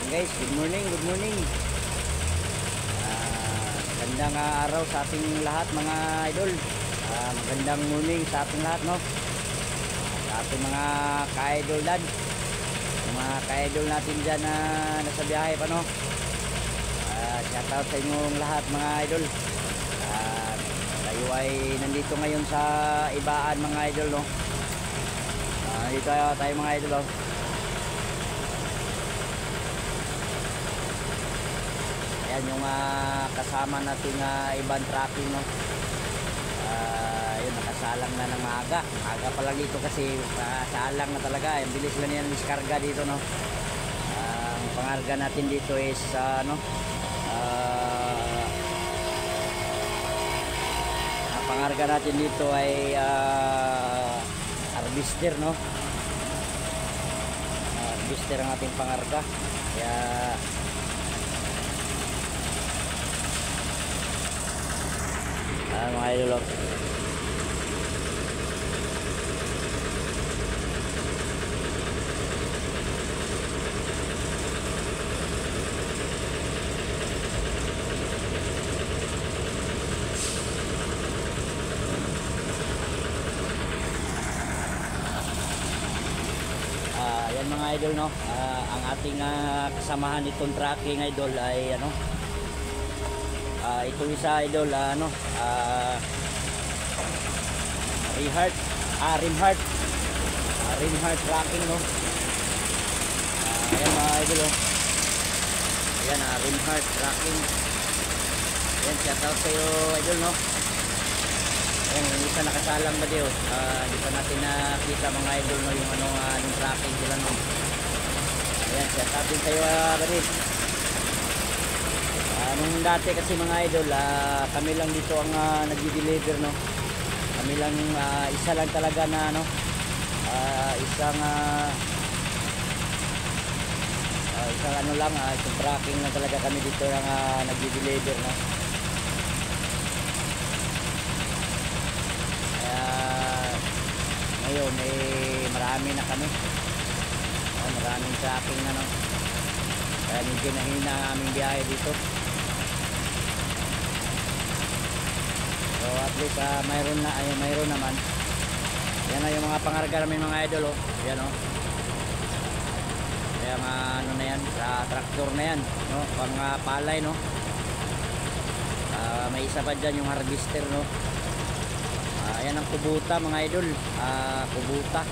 Ayan guys, good morning, good morning. Magandang araw sa ating lahat mga idol. Magandang morning sa ating lahat, no? Sa ating mga ka-idol dyan, mga ka-idol natin dyan na nasa biyahe pa, no? Shout out sa inyong lahat mga idol. Tayo ay nandito ngayon sa Ibaan mga idol, no? Dito tayo mga idol, no? Ayan yung kasama nating ibang tracking, no? Yun, nakasalang na ng maaga pa lang dito kasi salang na talaga. Yung bilis lang yan diskarga dito, no? Ang pangarga natin dito is ang pangarga natin dito ay harvester, no? Harvester ang ating pangarga. Kaya mga idol, yan mga idol, no? Ang ating kasamahan nitong tracking idol ay ito isa idol, Rimheart tracking, no? Ayan mga idol, oh. Ayan, Rimheart tracking. Ayan, shout out sa'yo idol, no? Ayan, yung isa nakasalang ba diyo? Di pa natin nakita mga idol, no? Yung anong tracking sila, no? Ayan, shout out din sa'yo buddy. Nung dati kasi mga idol, kami lang dito ang nag-deliver, no? Kami lang, isa lang talaga na isang isang tracking lang talaga kami dito ang nag-deliver, no? Kaya ngayon marami na kami, maraming tracking na, no? Kaya medyo nahina ang aming biyahe dito. So at least mayroon naman. Yan na yung mga pangarga namin mga idol, oh. Yan, oh. Kaya na yan, sa traktor na yan, no? Pang palay, no? May isa pa dyan yung harvester, no? Ayan ang kubuta mga idol. Kubuta,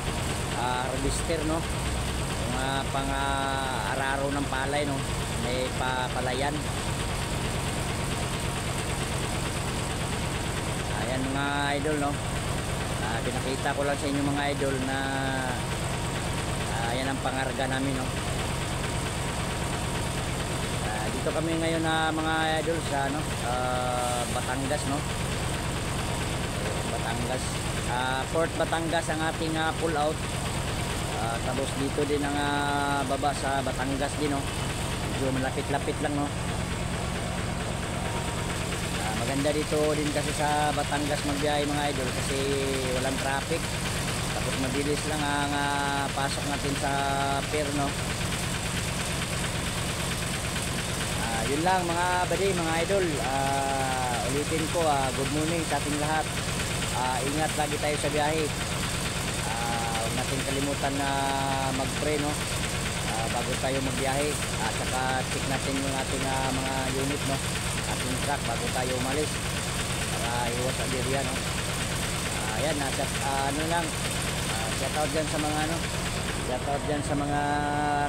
harvester, no? Yung pang araro ng palay, no? May papalayan. Ayan mga idol, no? Pinakita ko lang sa inyo mga idol na ayan ang pangarga namin, no? Dito kami ngayon mga idol sa Batangas, no? Batangas, Port Batangas ang ating pull out. Tapos dito din ang baba sa Batangas din, no? Medyo malapit-lapit lang, no? Maganda dito din kasi sa Batangas magbiyahe mga idol kasi walang traffic, tapos mabilis lang ang pasok natin sa pier, no? Yun lang mga buddy, mga idol. Ulitin ko, good morning sa ating lahat. Ingat lagi tayo sa biyahe. Huwag natin kalimutan na mag-pray, no? Bago tayo magbiyahe, at saka check natin yung ating mga unit, no? Ating truck bago tayo umalis para iwas aberya, no? Ayan, shout out dyan sa mga shout out dyan sa mga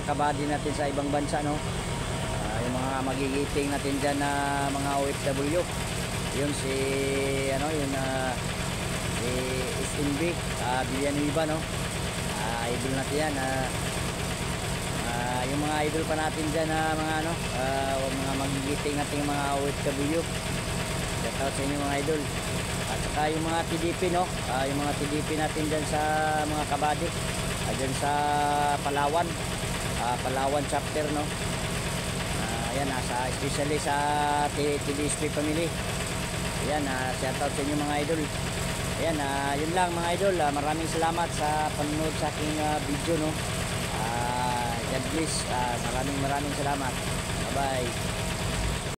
kabady natin sa ibang bansa, no? Yung mga magigiting natin dyan na mga OFW, yun si SNB Villanueva, no? Idol natin yan. Yung mga idol pa natin dyan na mga magigiting natin mga OFW, shout out sa inyo mga idol. At saka yung mga TDP, no? Yung mga TDP natin dyan sa mga kabady dyan sa Palawan, Palawan chapter, no? Ayan, especially sa TDSP family. Ayan, shout out sa inyo mga idol. Ayan, yun lang mga idol. Maraming salamat sa panonood sa aking video, no? God bless. Maraming salamat. Bye-bye.